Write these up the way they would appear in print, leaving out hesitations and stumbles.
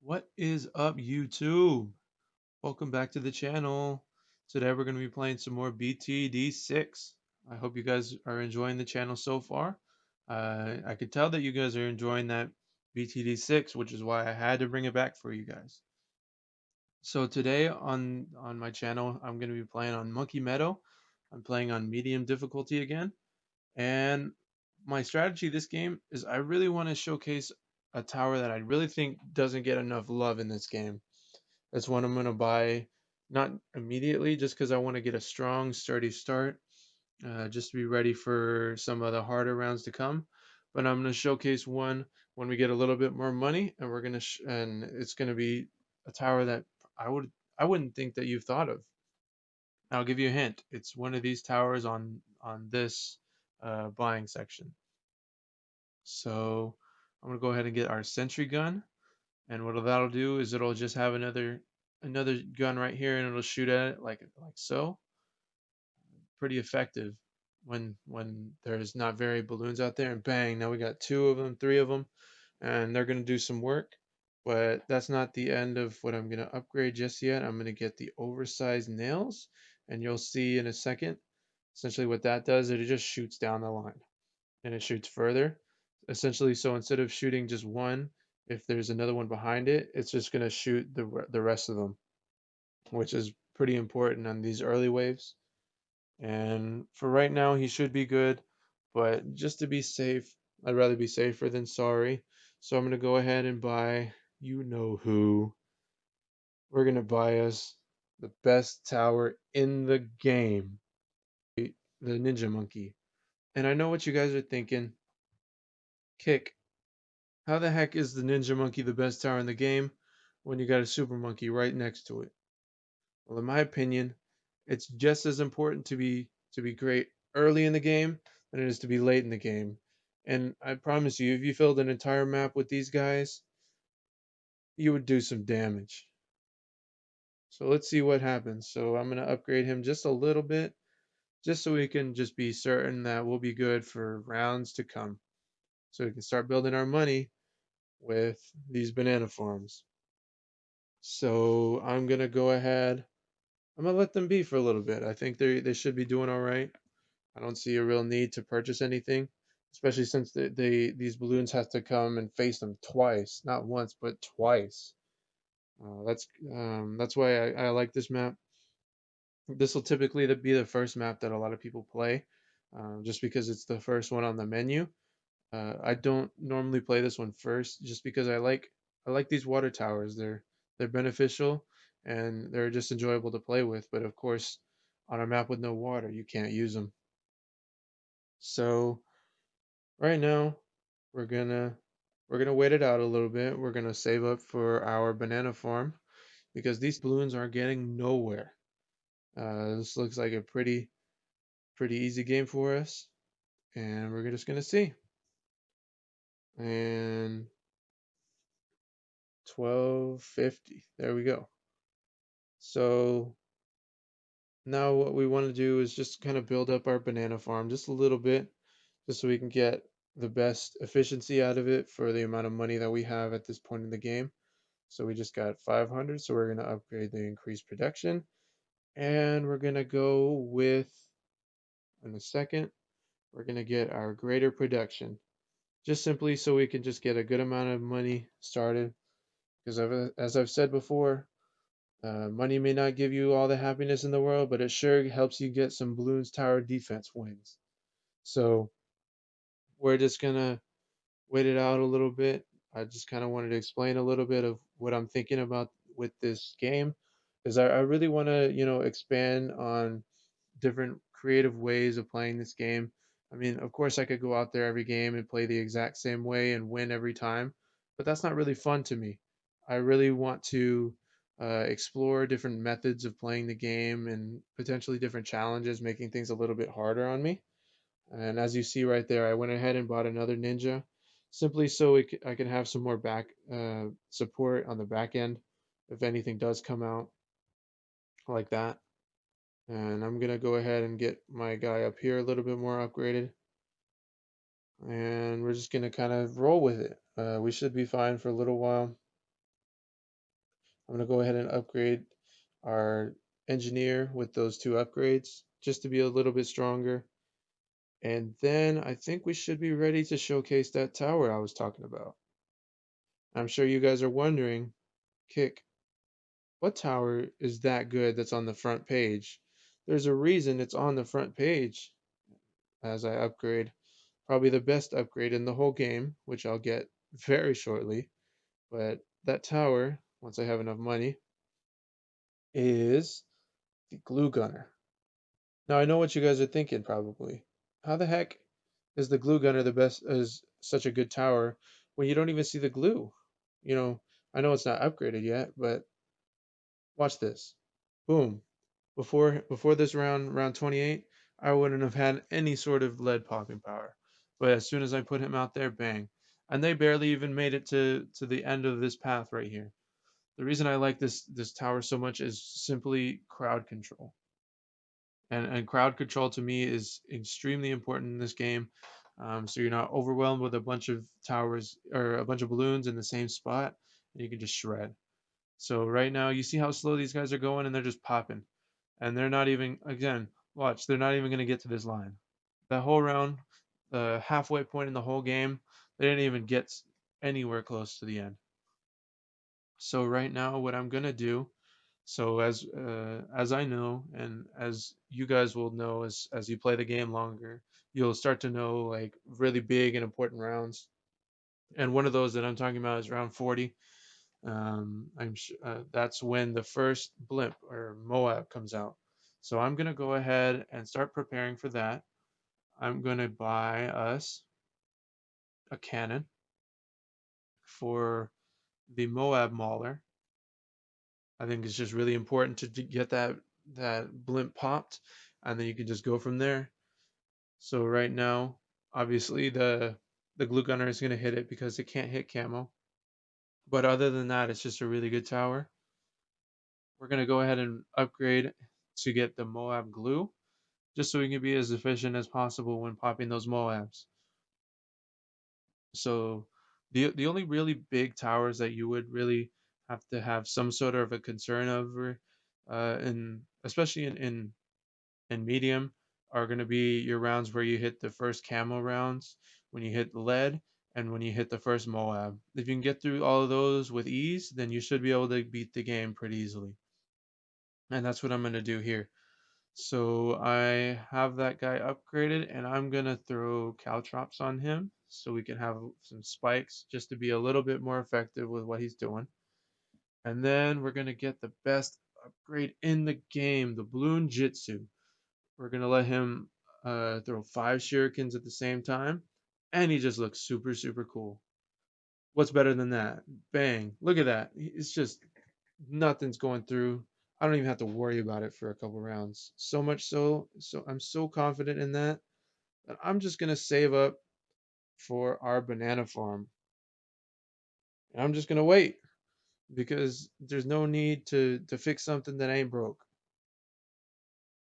What is up, YouTube? Welcome back to the channel. Today we're going to be playing some more BTD6. I hope you guys are enjoying the channel so far. I could tell that you guys are enjoying that BTD6, which is why I had to bring it back for you guys. So today on my channel, I'm going to be playing on Monkey Meadow. I'm playing on medium difficulty again. And my strategy this game is I really want to showcase a tower that I really think doesn't get enough love in this game. That's one I'm going to buy, not immediately, just because I want to get a strong, sturdy start, just to be ready for some of the harder rounds to come. But I'm going to showcase one when we get a little bit more money, and we're going to and it's going to be a tower that I wouldn't think that you've thought of. I'll give you a hint. It's one of these towers on this buying section. So I'm gonna go ahead and get our sentry gun, and what that'll do is it'll just have another gun right here, and it'll shoot at it like so. Pretty effective when there's not very balloons out there. And bang! Now we got two of them, three of them, and they're gonna do some work. But that's not the end of what I'm gonna upgrade just yet. I'm gonna get the oversized nails, and you'll see in a second. Essentially, what that does is it just shoots down the line and it shoots further. Essentially, so instead of shooting just one, if there's another one behind it, it's just going to shoot the rest of them, which is pretty important on these early waves. And for right now, he should be good, but just to be safe, I'd rather be safer than sorry. So I'm going to go ahead and buy, you know who. We're going to buy us the best tower in the game, the Ninja Monkey. And I know what you guys are thinking. Kick, how the heck is the Ninja Monkey the best tower in the game when you got a Super Monkey right next to it? Well, in my opinion, it's just as important to be great early in the game than it is to be late in the game. And I promise you, if you filled an entire map with these guys, you would do some damage. So let's see what happens. So I'm going to upgrade him just a little bit, just so we can just be certain that we'll be good for rounds to come. So we can start building our money with these banana farms. So I'm gonna go ahead. I'm gonna let them be for a little bit. I think they should be doing all right. I don't see a real need to purchase anything, especially since these balloons have to come and face them twice, not once but twice. That's why I like this map. This will typically be the first map that a lot of people play, just because it's the first one on the menu. I don't normally play this one first just because I like these water towers. They're beneficial and they're just enjoyable to play with. But of course, on a map with no water, you can't use them. So right now, we're gonna we're gonna wait it out a little bit. We're gonna save up for our banana farm because these balloons are getting nowhere. This looks like a pretty easy game for us, and we're just gonna see. And 1250. There we go. So now what we want to do is just kind of build up our banana farm just a little bit, just so we can get the best efficiency out of it for the amount of money that we have at this point in the game. So we just got 500, so we're going to upgrade the increased production. And we're going to go with, in a second, we're going to get our greater production. Just simply so we can just get a good amount of money started. Because as I've said before, money may not give you all the happiness in the world, but it sure helps you get some Bloons Tower defense wins. So we're just gonna wait it out a little bit. I just kind of wanted to explain a little bit of what I'm thinking about with this game, because I really want to, expand on different creative ways of playing this game. I mean, of course, I could go out there every game and play the exact same way and win every time, but that's not really fun to me. I really want to explore different methods of playing the game and potentially different challenges, making things a little bit harder on me. And as you see right there, I went ahead and bought another Ninja simply so I can have some more back support on the back end if anything does come out like that. And I'm gonna go ahead and get my guy up here a little bit more upgraded. And we're just gonna kind of roll with it. We should be fine for a little while. I'm going to go ahead and upgrade our engineer with those two upgrades just to be a little bit stronger. And then I think we should be ready to showcase that tower I was talking about. I'm sure you guys are wondering, Kick, what tower is that good that's on the front page? There's a reason it's on the front page as I upgrade. Probably the best upgrade in the whole game, which I'll get very shortly. But that tower, once I have enough money, is the glue gunner. Now I know what you guys are thinking probably. How the heck is the glue gunner the best is such a good tower when you don't even see the glue? You know, I know it's not upgraded yet, but watch this. Boom. Before this round 28, I wouldn't have had any sort of lead popping power. But as soon as I put him out there, bang. And they barely even made it to the end of this path right here. The reason I like this tower so much is simply crowd control. And crowd control to me is extremely important in this game. So you're not overwhelmed with a bunch of towers or a bunch of balloons in the same spot, and you can just shred. So right now, you see how slow these guys are going, and they're just popping, and they're not even again. Watch, they're not even going to get to this line. That whole round, the halfway point in the whole game, they didn't even get anywhere close to the end. So right now, what I'm gonna do, so as I know, and as you guys will know, as you play the game longer, you'll start to know like really big and important rounds. And one of those that I'm talking about is round 40. That's when the first blimp or Moab comes out. So I'm gonna go ahead and start preparing for that. I'm gonna buy us a cannon for the Moab Mauler. I think it's just really important to get that blimp popped, and then you can just go from there. So right now, obviously the glue gunner is gonna hit it because it can't hit camo. But other than that, it's just a really good tower. We're gonna go ahead and upgrade to get the Moab glue, just so we can be as efficient as possible when popping those Moabs. So the only really big towers that you would really have to have some sort of a concern over, in especially in medium, are going to be your rounds where you hit the first camo rounds, when you hit lead, and when you hit the first Moab. If you can get through all of those with ease, then you should be able to beat the game pretty easily. And that's what I'm going to do here. So I have that guy upgraded, and I'm gonna throw caltrops on him so we can have some spikes just to be a little bit more effective with what he's doing. And then we're gonna get the best upgrade in the game, the Bloon Jitsu. We're gonna let him throw 5 shurikens at the same time, and he just looks super, super cool. What's better than that? Bang. Look at that. It's just nothing's going through. I don't even have to worry about it for a couple rounds. So much so I'm so confident in that that I'm just gonna save up for our banana farm. And I'm just gonna wait because there's no need to fix something that ain't broke.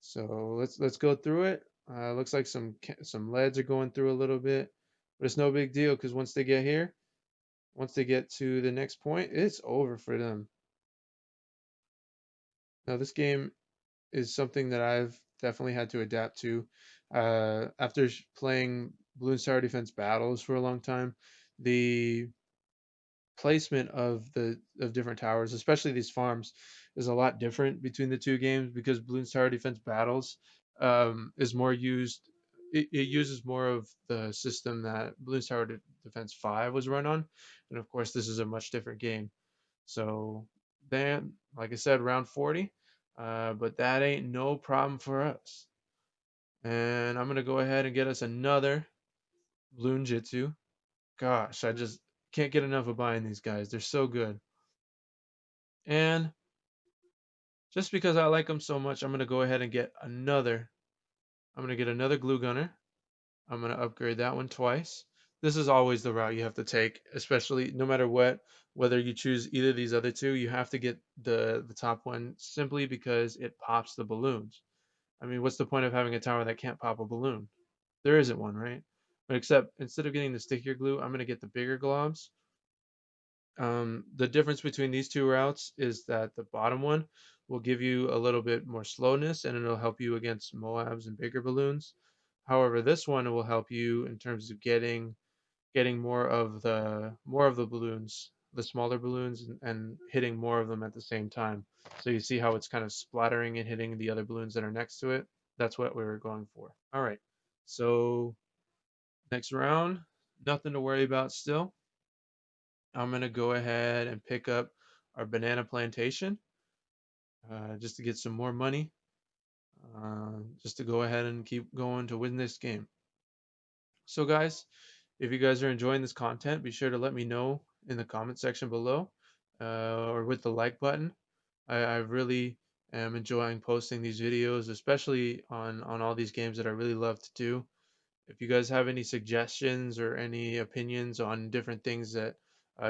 So let's go through it. Looks like some leads are going through a little bit, but it's no big deal because once they get here, once they get to the next point, it's over for them. Now this game is something that I've definitely had to adapt to. After playing Bloons Tower Defense Battles for a long time, the placement of different towers, especially these farms, is a lot different between the two games because Bloons Tower Defense Battles is more used. It uses more of the system that Bloons Tower Defense 5 was run on, and of course this is a much different game. So then, like I said, round 40, but that ain't no problem for us. And I'm gonna go ahead and get us another Bloon Jitsu. Gosh, I just can't get enough of buying these guys. They're so good. And just because I like them so much, I'm gonna go ahead and get another. I'm gonna get another glue gunner. I'm gonna upgrade that one twice. This is always the route you have to take, especially no matter what, whether you choose either of these other two, you have to get the top one simply because it pops the balloons. I mean, what's the point of having a tower that can't pop a balloon? There isn't one, right? But except instead of getting the stickier glue, I'm gonna get the bigger globs. The difference between these two routes is that the bottom one will give you a little bit more slowness and it'll help you against Moabs and bigger balloons. However, this one will help you in terms of getting more of the balloons, the smaller balloons, and hitting more of them at the same time. So you see how it's kind of splattering and hitting the other balloons that are next to it. That's what we were going for. All right. So next round, nothing to worry about still. I'm gonna go ahead and pick up our banana plantation just to get some more money, just to go ahead and keep going to win this game. So guys, if you guys are enjoying this content, be sure to let me know in the comment section below or with the like button. I really am enjoying posting these videos, especially on all these games that I really love to do. If you guys have any suggestions or any opinions on different things that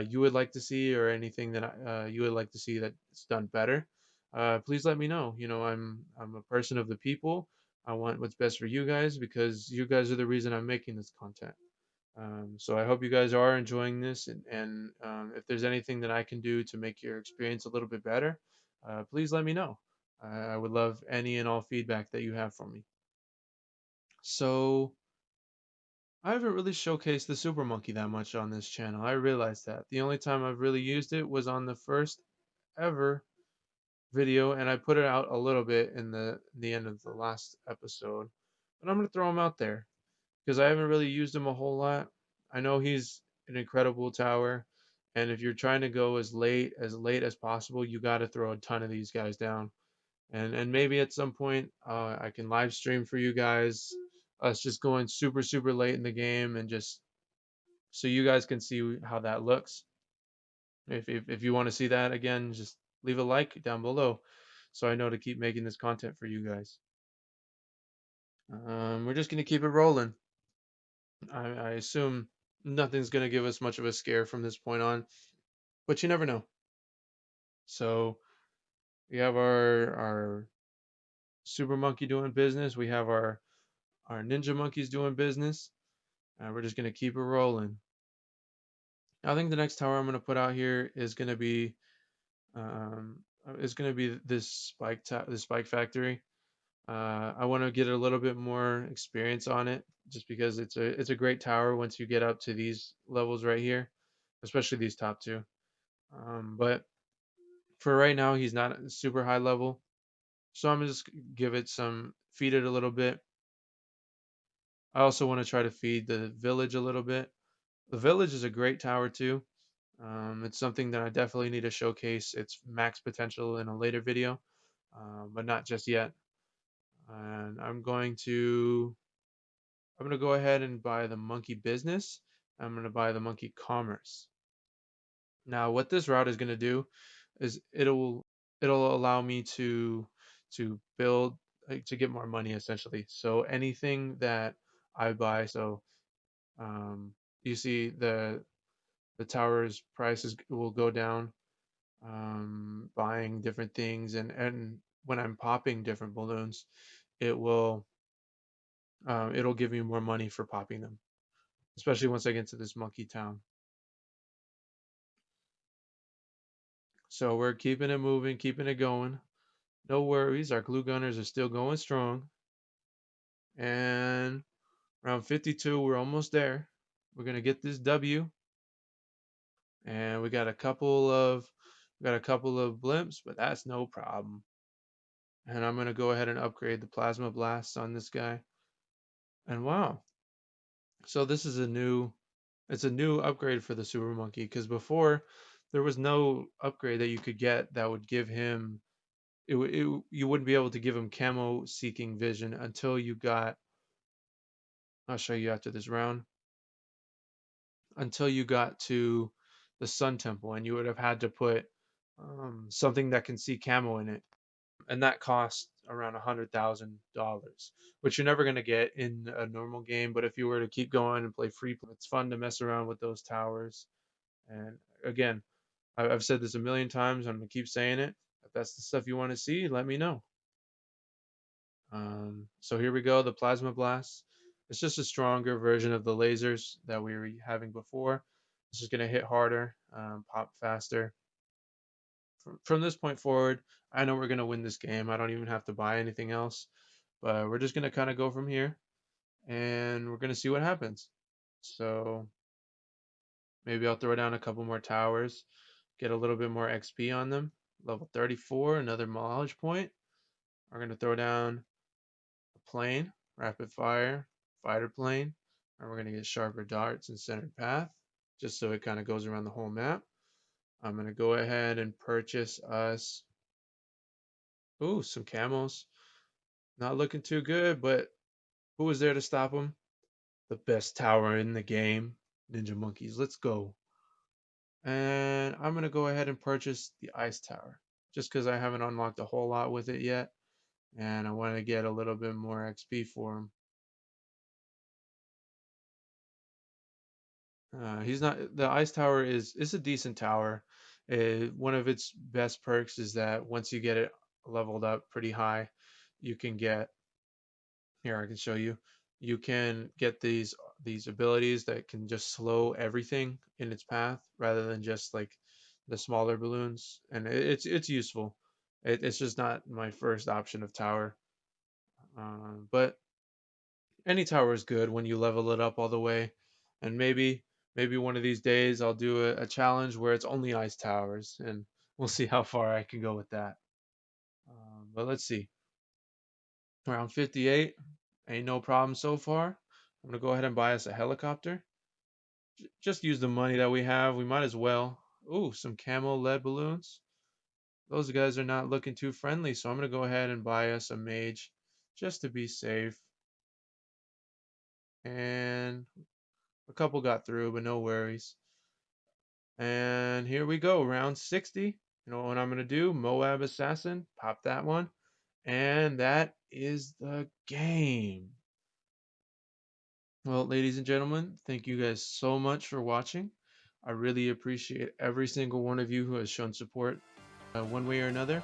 you would like to see or anything that you would like to see that's done better, please let me know. You know, I'm a person of the people. I want what's best for you guys because you guys are the reason I'm making this content. So I hope you guys are enjoying this, and if there's anything that I can do to make your experience a little bit better, please let me know. I would love any and all feedback that you have for me. So I haven't really showcased the Super Monkey that much on this channel. I realized that. The only time I've really used it was on the first ever video, and I put it out a little bit in the end of the last episode. But I'm gonna throw him out there because I haven't really used him a whole lot. I know he's an incredible tower, and if you're trying to go as late as possible, you got to throw a ton of these guys down. And maybe at some point I can live stream for you guys us just going super super late in the game and just so you guys can see how that looks. If you want to see that again, just leave a like down below so I know to keep making this content for you guys. We're just gonna keep it rolling. I assume nothing's gonna give us much of a scare from this point on, but you never know. So we have our super monkey doing business. We have our ninja monkeys doing business. And we're just gonna keep it rolling. I think the next tower I'm gonna put out here is gonna be this this spike factory. I want to get a little bit more experience on it, just because it's a great tower once you get up to these levels right here, especially these top two. But for right now, he's not at super high level, so I'm just give it some feed it a little bit. I also want to try to feed the village a little bit. The village is a great tower too. It's something that I definitely need to showcase its max potential in a later video, but not just yet. And I'm going to go ahead and buy the monkey business. I'm going to buy the monkey commerce. Now, what this route is going to do is it'll allow me to build like, to get more money essentially. So anything that I buy, so um, you see the tower's prices will go down, buying different things, and when I'm popping different balloons, it will it'll give me more money for popping them, especially once I get to this monkey town. So we're keeping it moving, keeping it going. No worries, our glue gunners are still going strong. And round 52, we're almost there. We're gonna get this W. And we got a couple of blimps, but that's no problem. And I'm gonna go ahead and upgrade the plasma blasts on this guy. And wow. So this is it's a new upgrade for the Super Monkey, because before there was no upgrade that you could get that would give him you wouldn't be able to give him camo seeking vision until you got I'll show you after this round until you got to the Sun Temple, and you would have had to put something that can see camo in it, and that cost around $100,000, which you're never going to get in a normal game. But if you were to keep going and play free play, it's fun to mess around with those towers. And again, I've said this a million times. I'm going to keep saying it. If that's the stuff you want to see, let me know. So here we go, the plasma blast. It's just a stronger version of the lasers that we were having before. This is going to hit harder, pop faster. From this point forward, I know we're going to win this game. I don't even have to buy anything else, but we're just going to kind of go from here and we're going to see what happens. So maybe I'll throw down a couple more towers, get a little bit more XP on them. Level 34, another knowledge point. We're going to throw down a plane, rapid fire, fighter plane, and we're going to get sharper darts and centered path, just so it kind of goes around the whole map. I'm going to go ahead and purchase us, ooh, some camos. Not looking too good, but who was there to stop him? The best tower in the game, Ninja Monkeys. Let's go. And I'm going to go ahead and purchase the ice tower, just because I haven't unlocked a whole lot with it yet, and I want to get a little bit more XP for him. He's not, the ice tower is a decent tower. One of its best perks is that once you get it leveled up pretty high, you can get, here I can show you, you can get these abilities that can just slow everything in its path rather than just like the smaller balloons, and it's useful. It's just not my first option of tower, but any tower is good when you level it up all the way. And maybe one of these days I'll do a challenge where it's only ice towers, and we'll see how far I can go with that. But let's see. Around 58, ain't no problem so far. I'm gonna go ahead and buy us a helicopter. Just use the money that we have. We might as well. Ooh, some camo lead balloons. Those guys are not looking too friendly, so I'm gonna go ahead and buy us a mage just to be safe. And a couple got through, but no worries. And here we go, round 60. You know what I'm gonna do? Moab Assassin, pop that one. And that is the game. Well, ladies and gentlemen, thank you guys so much for watching. I really appreciate every single one of you who has shown support one way or another.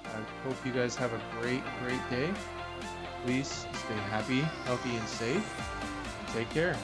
I hope you guys have a great day. Please stay happy, healthy, and safe. And take care.